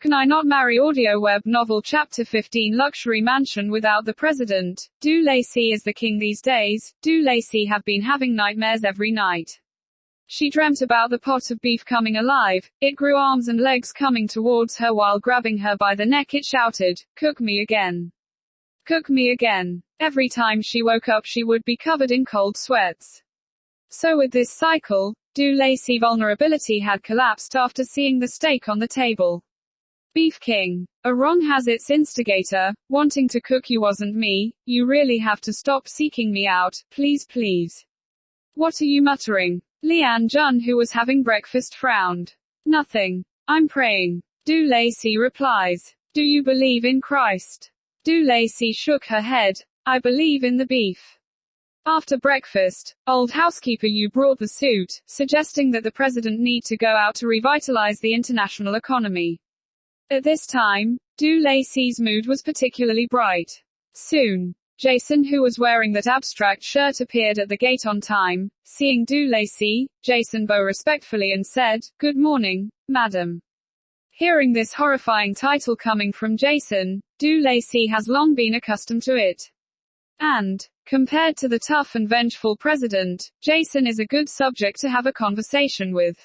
Can I not marry? Audio web novel Chapter 15 Luxury mansion without the president. Du Lacey is the king these days. Du Lacey have been having nightmares every night. She dreamt about the pot of beef coming alive. It grew arms and legs coming towards her while grabbing her by the neck. It shouted, "Cook me again. Cook me again." Every time she woke up she would be covered in cold sweats. So with this cycle, Du Lacey's vulnerability had collapsed after seeing the steak on the table. Beef King. A wrong has its instigator, wanting to cook you wasn't me. You really have to stop seeking me out, please please. What are you muttering? Leanne Jun, who was having breakfast, frowned. Nothing. I'm praying. Du Lacey replies. Do you believe in Christ? Du Lacey shook her head. I believe in the beef. After breakfast, old housekeeper Yu brought the suit, suggesting that the president need to go out to revitalize the international economy. At this time, Du Lacey's mood was particularly bright. Soon, Jason, who was wearing that abstract shirt, appeared at the gate on time. Seeing Du Lacey, Jason bowed respectfully and said, "Good morning, madam." Hearing this horrifying title coming from Jason, Du Lacey has long been accustomed to it. And, compared to the tough and vengeful president, Jason is a good subject to have a conversation with.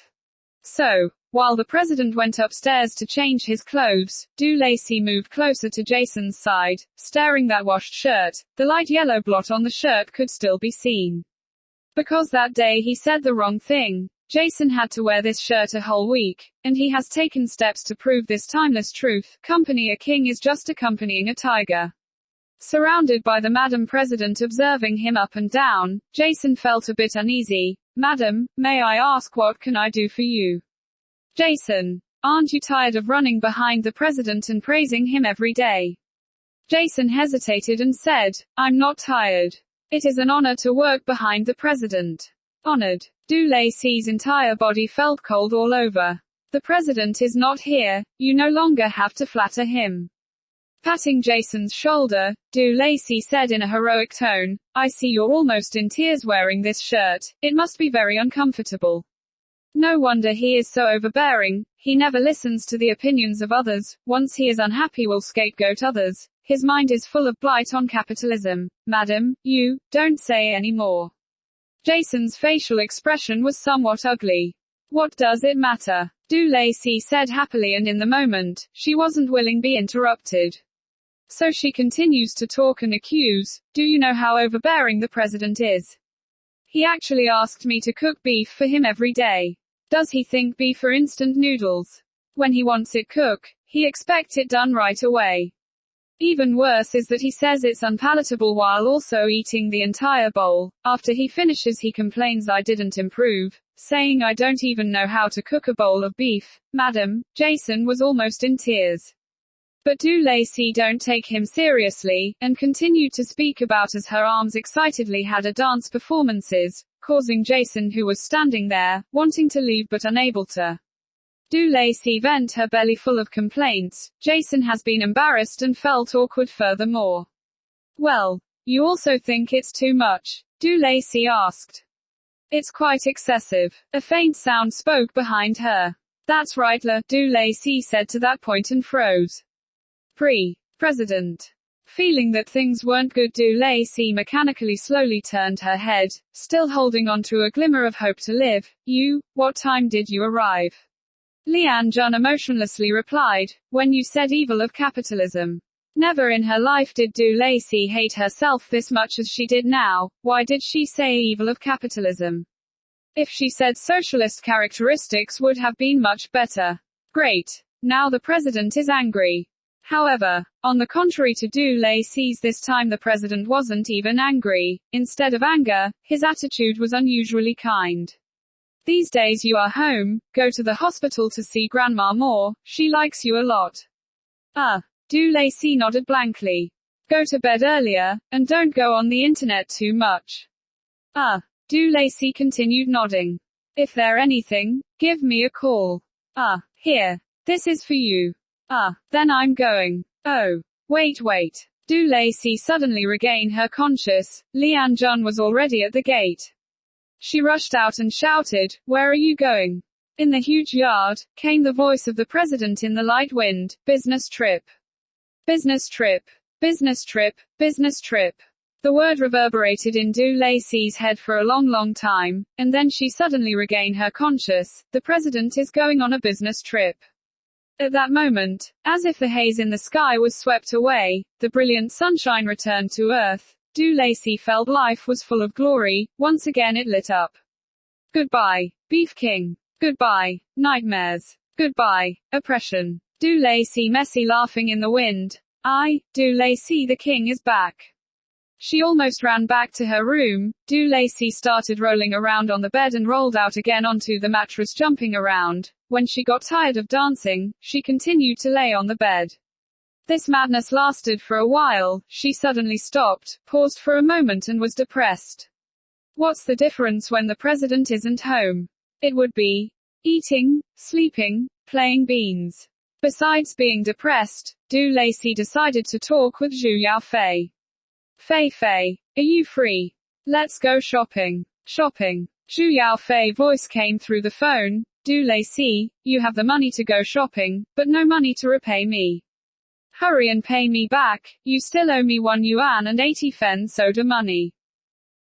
So, while the president went upstairs to change his clothes, Du Lacey moved closer to Jason's side, staring at that washed shirt. The light yellow blot on the shirt could still be seen. Because that day he said the wrong thing, Jason had to wear this shirt a whole week, and he has taken steps to prove this timeless truth. Company a king is just accompanying a tiger. Surrounded by the Madam President observing him up and down, Jason felt a bit uneasy. "Madam, may I ask what can I do for you?" Jason, aren't you tired of running behind the president and praising him every day? Jason hesitated and said, I'm not tired. It is an honor to work behind the president. Honored. Du Lacey's entire body felt cold all over. The president is not here, you no longer have to flatter him. Patting Jason's shoulder, Du Lacey said in a heroic tone, I see you're almost in tears wearing this shirt, it must be very uncomfortable. No wonder he is so overbearing, he never listens to the opinions of others, once he is unhappy will scapegoat others, his mind is full of blight on capitalism. Madam, you, don't say any more. Jason's facial expression was somewhat ugly. What does it matter? Du Lacey said happily, and in the moment, she wasn't willing to be interrupted. So she continues to talk and accuse, do you know how overbearing the president is? He actually asked me to cook beef for him every day. Does he think beef are instant noodles? When he wants it cooked, he expects it done right away. Even worse is that he says it's unpalatable while also eating the entire bowl. After he finishes he complains I didn't improve, saying I don't even know how to cook a bowl of beef. Madam, Jason was almost in tears. But Du Lacey don't take him seriously, and continued to speak about as her arms excitedly had a dance performances, causing Jason, who was standing there, wanting to leave but unable to. Du Lacey vent her belly full of complaints. Jason has been embarrassed and felt awkward furthermore. Well, you also think it's too much? Du Lacey asked. It's quite excessive. A faint sound spoke behind her. That's right, Du Lacey said to that point and froze. President. Feeling that things weren't good, Du Lacey mechanically slowly turned her head, still holding on to a glimmer of hope to live. You, what time did you arrive? Leanne Jun emotionlessly replied, when you said evil of capitalism. Never in her life did Du Lacey hate herself this much as she did now. Why did she say evil of capitalism? If she said socialist characteristics would have been much better. Great. Now the president is angry. However, on the contrary to Du Lacey's this time the president wasn't even angry. Instead of anger, his attitude was unusually kind. These days you are home, go to the hospital to see Grandma more, she likes you a lot. Du Lacey nodded blankly. Go to bed earlier, and don't go on the internet too much. Du Lacey continued nodding. If there anything, give me a call. Here. This is for you. Then I'm going. Oh. Wait. Du Lacey suddenly regained her conscience. Leanne Jun was already at the gate. She rushed out and shouted, where are you going? In the huge yard, came the voice of the president in the light wind. Business trip. Business trip. Business trip. Business trip. The word reverberated in Du Lacey's head for a long time, and then she suddenly regained her conscious. The president is going on a business trip. At that moment, as if the haze in the sky was swept away, the brilliant sunshine returned to earth. Du Lacey felt life was full of glory. Once again it lit up. Goodbye, Beef King. Goodbye, nightmares. Goodbye, oppression. Du Lacey messy laughing in the wind. Du Lacey the king is back. She almost ran back to her room. Du Lacey started rolling around on the bed and rolled out again onto the mattress, jumping around. When she got tired of dancing, she continued to lay on the bed. This madness lasted for a while. She suddenly stopped, paused for a moment and was depressed. What's the difference when the president isn't home? It would be eating, sleeping, playing beans. Besides being depressed, Du Lacey decided to talk with Zhu Yaofei. Fei, are you free? Let's go shopping. Shopping. Zhu Yaofei's voice came through the phone. Du Lacey, you have the money to go shopping, but no money to repay me. Hurry and pay me back. You still owe me 1 yuan and 80 fen soda money.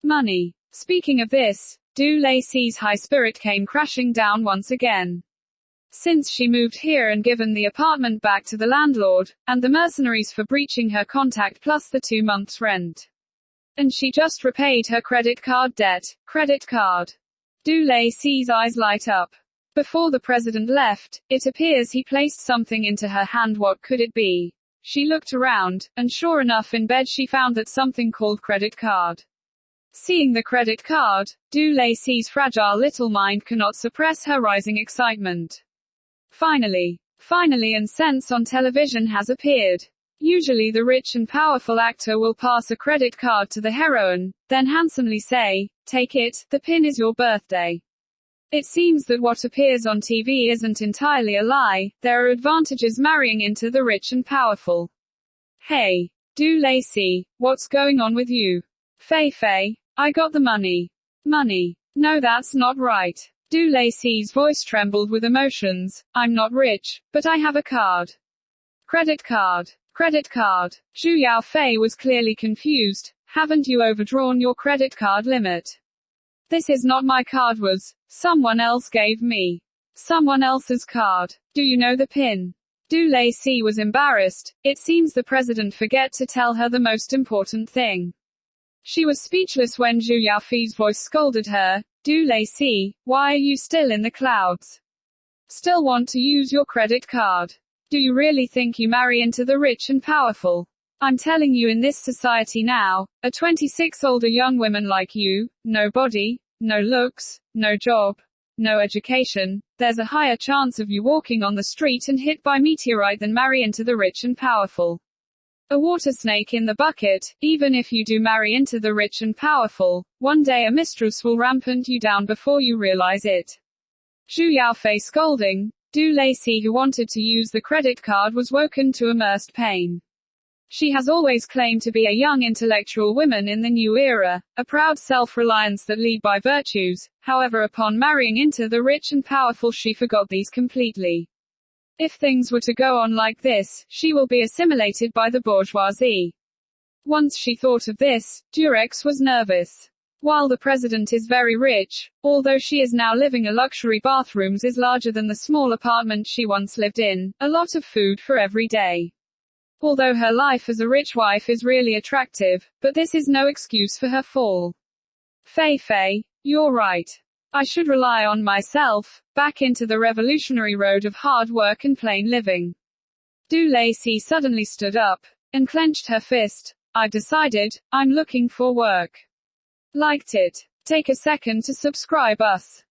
Money. Speaking of this, Du Lacey's high spirit came crashing down once again. Since she moved here and given the apartment back to the landlord, and the mercenaries for breaching her contract plus the 2 months' rent. And she just repaid her credit card debt. Credit card. Du Lacey's eyes light up. Before the president left, it appears he placed something into her hand. What could it be? She looked around, and sure enough in bed she found that something called credit card. Seeing the credit card, Du Lacey's fragile little mind cannot suppress her rising excitement. Finally, and sense on television has appeared. Usually the rich and powerful actor will pass a credit card to the heroine, then handsomely say, "Take it, the pin is your birthday." It seems that what appears on TV isn't entirely a lie. There are advantages marrying into the rich and powerful. Hey, Du Lacey, what's going on with you? Fei, I got the money. Money. No, that's not right. Du Lacey's voice trembled with emotions. I'm not rich, but I have a card. Credit card. Credit card. Zhu Yaofei was clearly confused. Haven't you overdrawn your credit card limit? This is not my card, was someone else gave me. Someone else's card. Do you know the PIN? Du Lacey was embarrassed. It seems the president forget to tell her the most important thing. She was speechless when Zhu Yaofei's voice scolded her. Du Lacey, why are you still in the clouds? Still want to use your credit card? Do you really think you marry into the rich and powerful? I'm telling you, in this society now, a 26-older young woman like you, no body, no looks, no job, no education, there's a higher chance of you walking on the street and hit by meteorite than marry into the rich and powerful. A water snake in the bucket. Even if you do marry into the rich and powerful, one day a mistress will rampant you down before you realize it. Zhu Yaofei scolding. Du Lacey, who wanted to use the credit card, was woken to immersed pain. She has always claimed to be a young intellectual woman in the new era, a proud self-reliance that lead by virtues. However, upon marrying into the rich and powerful, she forgot these completely. If things were to go on like this, she will be assimilated by the bourgeoisie. Once she thought of this, Durex was nervous. While the president is very rich, although she is now living a luxury bathrooms is larger than the small apartment she once lived in, a lot of food for every day. Although her life as a rich wife is really attractive, but this is no excuse for her fall. Fei, you're right. I should rely on myself, back into the revolutionary road of hard work and plain living. Du Lacey suddenly stood up, and clenched her fist. I've decided, I'm looking for work. Liked it. Take a second to subscribe us.